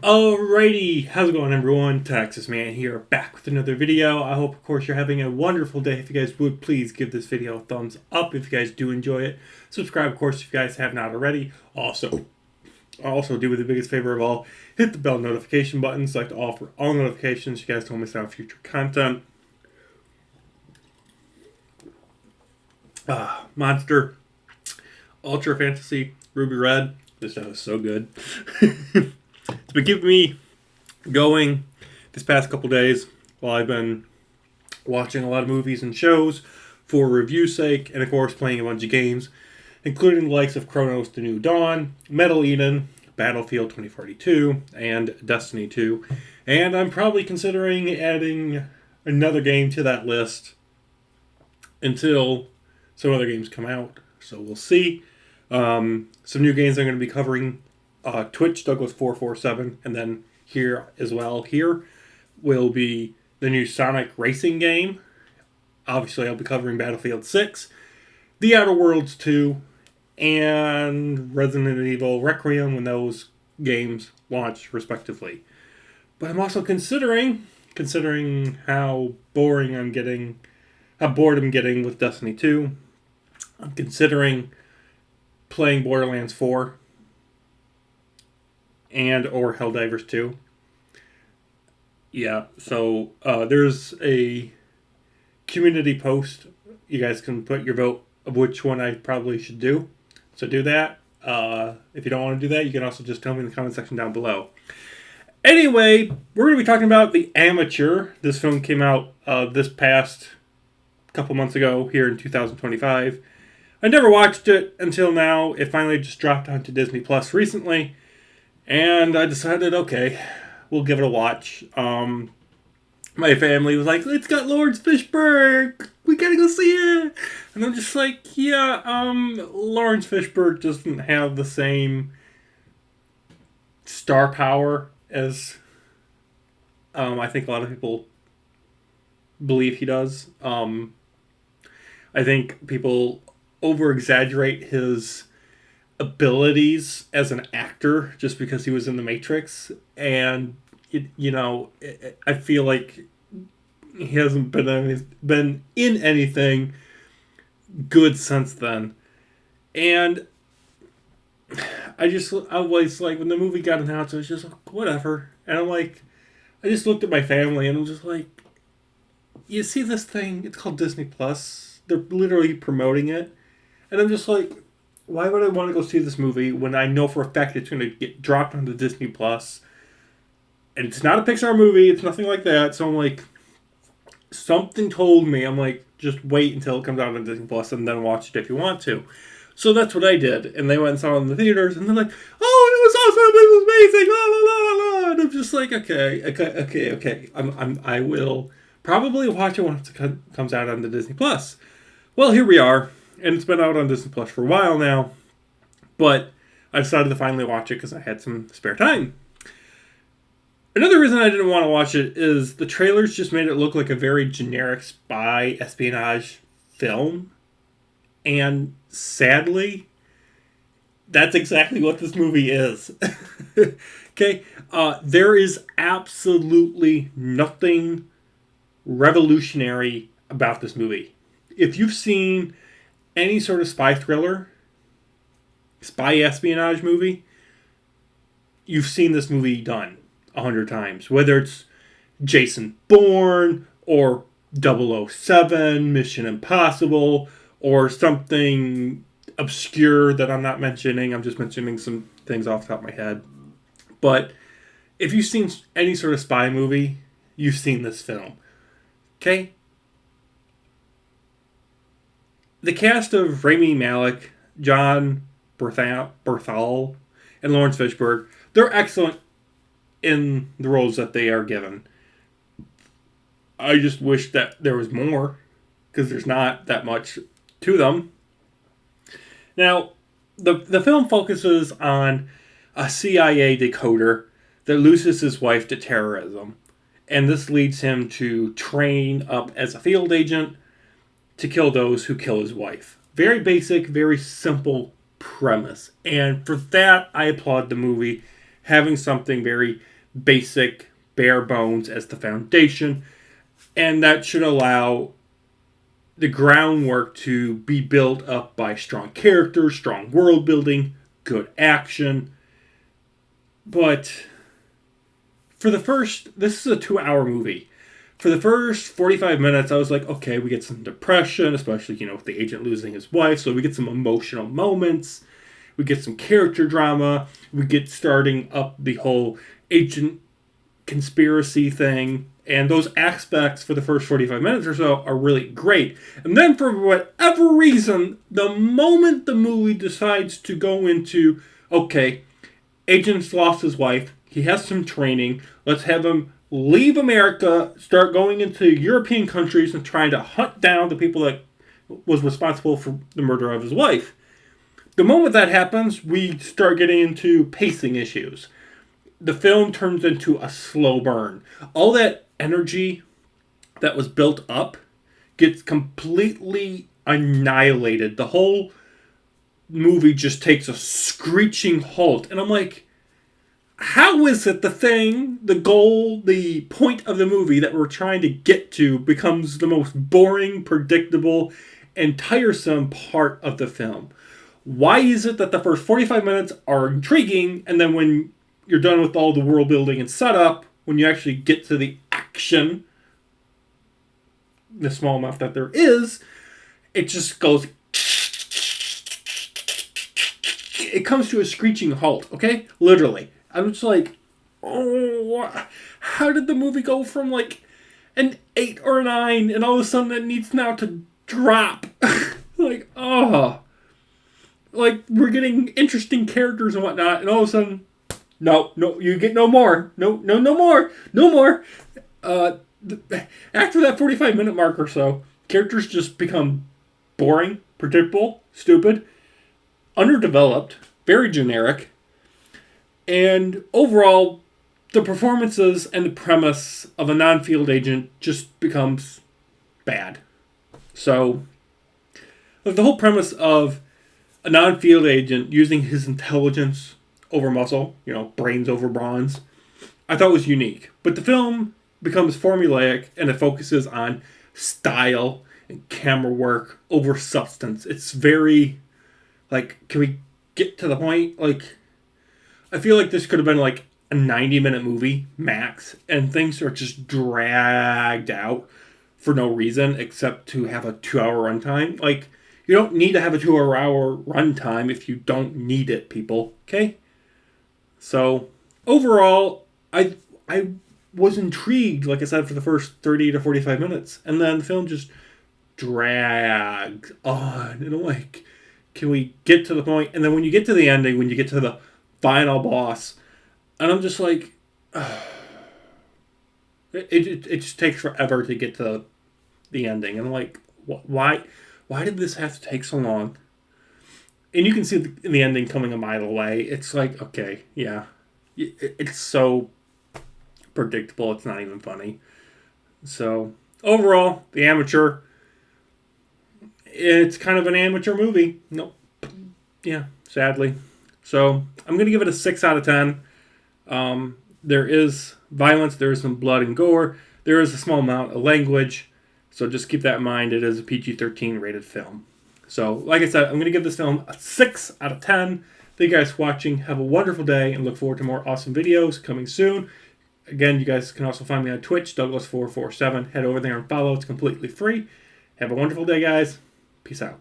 Alrighty, how's it going everyone? Texas Man here, back with another video. I hope, of course, you're having a wonderful day. If you guys would, please give this video a thumbs up if you guys do enjoy it. Subscribe, of course, if you guys have not already. Also do me the biggest favor of all, hit the bell notification button, select all for all notifications. You guys don't miss out on future content. Monster, Ultra Fantasy, Ruby Red. This stuff is so good. It's been keeping me going this past couple days while I've been watching a lot of movies and shows for review sake, and of course playing a bunch of games, including the likes of Chronos: The New Dawn, Metal Eden, Battlefield 2042, and Destiny 2. And I'm probably considering adding another game to that list until some other games come out. So we'll see. Some new games I'm going to be covering. Twitch Douglas 447, and then here as well. Here will be the new Sonic racing game. Obviously, I'll be covering Battlefield 6, The Outer Worlds 2, and Resident Evil Requiem when those games launch respectively. But I'm also considering how bored I'm getting with Destiny 2. I'm considering playing Borderlands 4 and or Helldivers 2. Yeah, so there's a community post. You guys can put your vote of which one I probably should do. So do that. If you don't want to do that, you can also just tell me in the comment section down below. Anyway, we're going to be talking about The Amateur. This film came out this past couple months ago here in 2025. I never watched it until now. It finally just dropped onto Disney Plus recently. And I decided, okay, we'll give it a watch. My family was like, it's got Lawrence Fishburne. We gotta go see it. And I'm just like, yeah, Lawrence Fishburne doesn't have the same star power as I think a lot of people believe he does. I think people over-exaggerate his abilities as an actor just because he was in The Matrix, and I feel like he hasn't been in anything good since then. And I was like, when the movie got announced, I was just like, whatever. And I just looked at my family and I'm just like, you see this thing? It's called Disney Plus. They're literally promoting it, and I'm just like, why would I want to go see this movie when I know for a fact it's going to get dropped onto Disney Plus? And it's not a Pixar movie. It's nothing like that. So I'm like, something told me, I'm like, just wait until it comes out on Disney Plus and then watch it if you want to. So that's what I did. And they went and saw it in the theaters, and they're like, oh, it was awesome. It was amazing. La, la, la, la, la. And I'm just like, okay. I will probably watch it once it comes out on the Disney Plus. Well, here we are. And it's been out on Disney Plus for a while now. But I decided to finally watch it because I had some spare time. Another reason I didn't want to watch it is the trailers just made it look like a very generic spy espionage film. And sadly, that's exactly what this movie is. Okay? There is absolutely nothing revolutionary about this movie. If you've seen any sort of spy thriller, spy espionage movie, you've seen this movie done 100 times. Whether it's Jason Bourne or 007, Mission Impossible, or something obscure that I'm not mentioning. I'm just mentioning some things off the top of my head. But if you've seen any sort of spy movie, you've seen this film. Okay? The cast of Rami Malek, John Berthal, and Lawrence Fishburne, they're excellent in the roles that they are given. I just wish that there was more, because there's not that much to them. Now, the film focuses on a CIA decoder that loses his wife to terrorism, and this leads him to train up as a field agent to kill those who kill his wife. Very basic, very simple premise. And for that, I applaud the movie having something very basic, bare bones as the foundation, and that should allow the groundwork to be built up by strong characters, strong world building, good action. But for the first, this is a 2-hour movie. For the first 45 minutes, I was like, okay, we get some depression, especially, with the agent losing his wife. So we get some emotional moments. We get some character drama. We get starting up the whole agent conspiracy thing. And those aspects for the first 45 minutes or so are really great. And then for whatever reason, the moment the movie decides to go into, okay, agent's lost his wife. He has some training. Let's have him leave America, start going into European countries and trying to hunt down the people that was responsible for the murder of his wife. The moment that happens, we start getting into pacing issues. The film turns into a slow burn. All that energy that was built up gets completely annihilated. The whole movie just takes a screeching halt. And I'm like, how is it the goal, the point of the movie that we're trying to get to becomes the most boring, predictable, and tiresome part of the film? Why is it that the first 45 minutes are intriguing, and then when you're done with all the world building and setup, when you actually get to the action, the small amount that there is, it just goes... It comes to a screeching halt, okay? Literally. I'm just like, oh, how did the movie go from like an 8 or a 9 and all of a sudden it needs now to drop? Like, oh. Like, we're getting interesting characters and whatnot, and all of a sudden, no, you get no more. No more. After that 45-minute mark or so, characters just become boring, predictable, stupid, underdeveloped, very generic. And overall, the performances and the premise of a non-field agent just becomes bad. So, like the whole premise of a non-field agent using his intelligence over muscle, brains over bronze, I thought was unique. But the film becomes formulaic and it focuses on style and camera work over substance. It's very, can we get to the point? I feel like this could have been like a 90-minute movie, max, and things are just dragged out for no reason except to have a 2-hour runtime. You don't need to have a 2-hour runtime if you don't need it, people, okay? So, overall, I was intrigued, like I said, for the first 30 to 45 minutes, and then the film just drags on, and I'm like, can we get to the point? And then when you get to the ending, when you get to the final boss, and I'm just like, it just takes forever to get to the ending, and I'm like, why did this have to take so long? And you can see the ending coming a mile away. It's like, okay, yeah, it's so predictable, it's not even funny. So overall, The Amateur, it's kind of an amateur movie. Nope. Yeah, sadly. So I'm going to give it a 6 out of 10. There is violence, there is some blood and gore, there is a small amount of language, so just keep that in mind. It is a PG-13 rated film. So, like I said, I'm going to give this film a 6 out of 10. Thank you guys for watching. Have a wonderful day, and look forward to more awesome videos coming soon. Again, you guys can also find me on Twitch, Douglas447. Head over there and follow. It's completely free. Have a wonderful day, guys. Peace out.